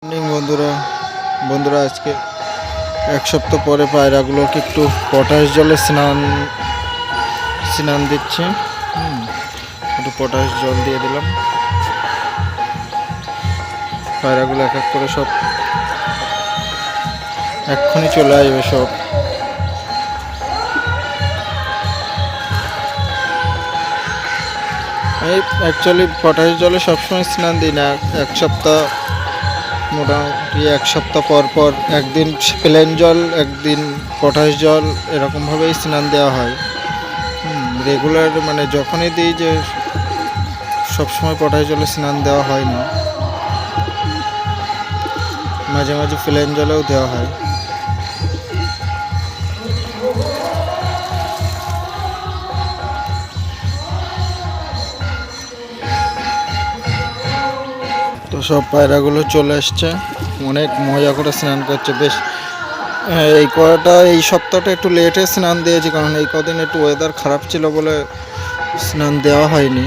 Morning বন্ধুরা আজকে এক সপ্তাহ পরে পায়রাগুলোকে একটু পটাশ জলে স্নান দিচ্ছি। একটু পটাশ জল দিয়ে দিলাম। পায়রাগুলো এক এক করে সব এক্ষুনি চলে আসবে সব। এই অ্যাকচুয়ালি পটাশ জলে সবসময় স্নান দিই না, এক সপ্তাহ মোটামুটি এক সপ্তাহ পর পর একদিন প্লেন জল, একদিন পটাশ জল, এরকমভাবেই স্নান দেওয়া হয়। রেগুলার মানে যখনই দিই যে সবসময় পটাশ জলে স্নান দেওয়া হয় না, মাঝে মাঝে প্লেন জলেও দেওয়া হয়। তো সব পায়রাগুলো চলে এসছে, অনেক মজা করে স্নান করছে বেশ। এই সপ্তাহটা একটু লেটে স্নান দিয়েছি, কারণ এই কদিন একটু ওয়েদার খারাপ ছিল বলে স্নান দেওয়া হয়নি।